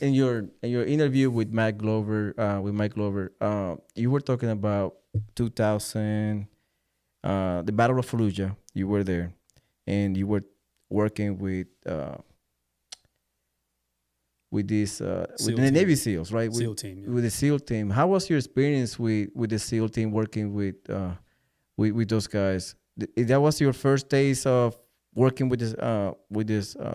in your interview with Mike Glover, you were talking about 2000, the Battle of Fallujah. You were there, and you were working with this with SEAL the team. Navy SEALs, right? SEAL team. Yeah. With the SEAL team. How was your experience with the SEAL team working with those guys? That was your first days of working with this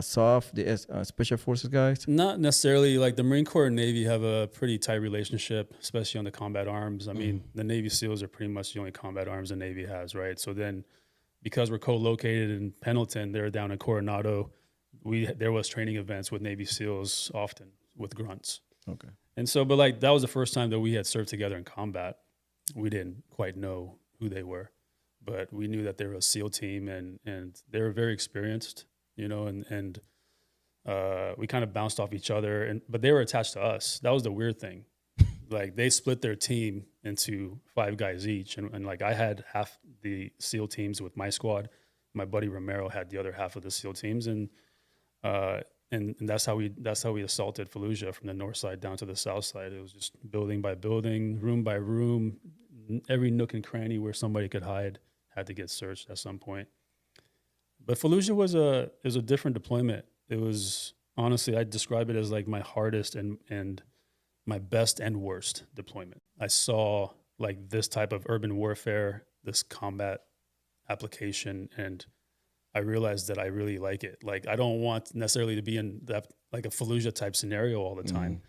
SOF, the Special Forces guys. Not necessarily. Like the Marine Corps and Navy have a pretty tight relationship, especially on the combat arms. I mean, the Navy SEALs are pretty much the only combat arms the Navy has, right? So then, because we're co-located in Pendleton, they're down in Coronado. There was training events with Navy SEALs often with grunts. Okay. And so, but like that was the first time that we had served together in combat. We didn't quite know who they were, but we knew that they were a SEAL team, and they were very experienced, and we kind of bounced off each other, but they were attached to us. That was the weird thing. Like they split their team into 5 guys each, and like I had half the SEAL teams with my squad. My buddy Romero had the other half of the SEAL teams, and that's how we assaulted Fallujah from the north side down to the south side. It was just building by building, room by room, every nook and cranny where somebody could hide had to get searched at some point. But Fallujah was a different deployment. It was, honestly, I'd describe it as like my hardest and my best and worst deployment. I saw like this type of urban warfare, this combat application, and I realized that I really like it. Like I don't want necessarily to be in that like a Fallujah type scenario all the time,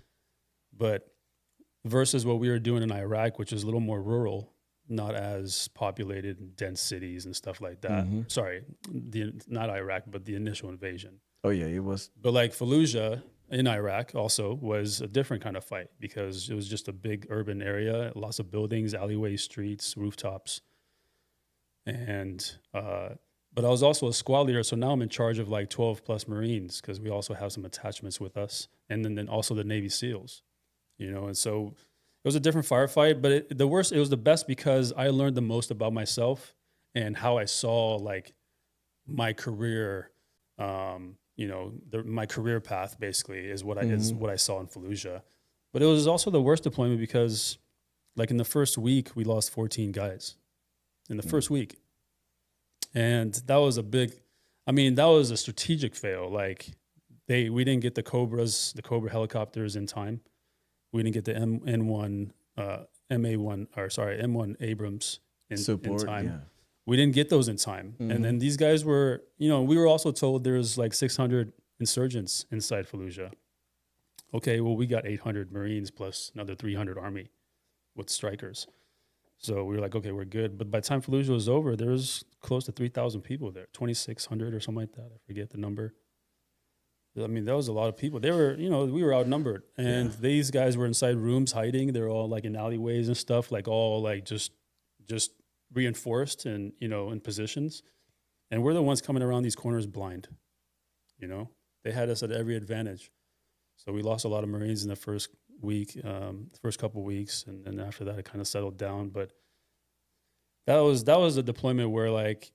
but versus what we were doing in Iraq, which is a little more rural, not as populated, dense cities and stuff like that. Sorry, not Iraq, but the initial invasion. Oh yeah, it was. But like Fallujah in Iraq also was a different kind of fight because it was just a big urban area, lots of buildings, alleyways, streets, rooftops. And, but I was also a squad leader. So now I'm in charge of like 12 plus Marines because we also have some attachments with us. And then also the Navy SEALs, and so it was a different firefight, but it was the best because I learned the most about myself and how I saw like my career, my career path basically is what I saw in Fallujah. But it was also the worst deployment because like in the first week, we lost 14 guys in the first week. And that was that was a strategic fail. Like we didn't get the Cobra helicopters in time. We didn't get the M1 Abrams in time. Yeah. We didn't get those in time. And then these guys were, we were also told there's like 600 insurgents inside Fallujah. Okay, well, we got 800 Marines plus another 300 Army with strikers. So we were like, okay, we're good. But by the time Fallujah was over, there was close to 3,000 people there, 2,600 or something like that. I forget the number. I mean, that was a lot of people. They were, we were outnumbered. And these guys were inside rooms hiding. They're all like in alleyways and stuff, like all like just reinforced and, in positions. And we're the ones coming around these corners blind. They had us at every advantage. So we lost a lot of Marines in the first week, first couple of weeks. And then after that, it kind of settled down. But that was a deployment where like,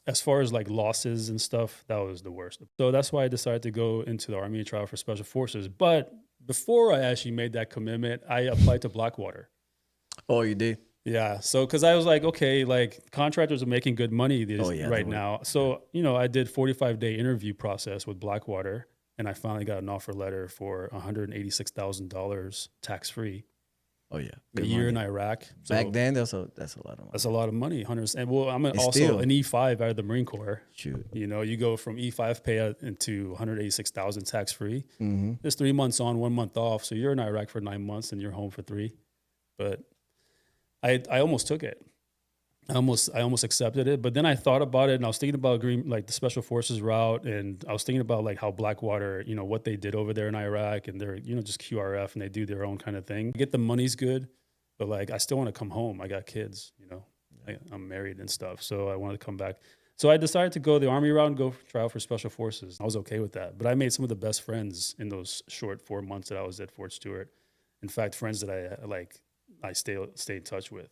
as far as like losses and stuff, that was the worst. So that's why I decided to go into the Army trial for Special Forces. But before I actually made that commitment, I applied to Blackwater. Oh, you did? Yeah. So, because I was like, okay, like contractors are making good money right now. So, I did 45-day interview process with Blackwater, and I finally got an offer letter for $186,000 tax-free. Oh yeah, a year in Iraq. So back then, that's a lot of money. That's a lot of money. Hundreds, and well, I'm also an E5 out of the Marine Corps. Shoot, you go from E5 pay into 186,000 tax free. It's 3 months on, 1 month off. So you're in Iraq for 9 months and you're home for 3. But I almost took it. I almost accepted it, but then I thought about it, and I was thinking about like the Special Forces route, and I was thinking about like how Blackwater, what they did over there in Iraq, and they're just QRF, and they do their own kind of thing. I get the money's good, but like I still want to come home. I got kids, I'm married and stuff, so I wanted to come back. So I decided to go the Army route and go try out for Special Forces. I was okay with that, but I made some of the best friends in those short 4 months that I was at Fort Stewart. In fact, friends that I stay in touch with.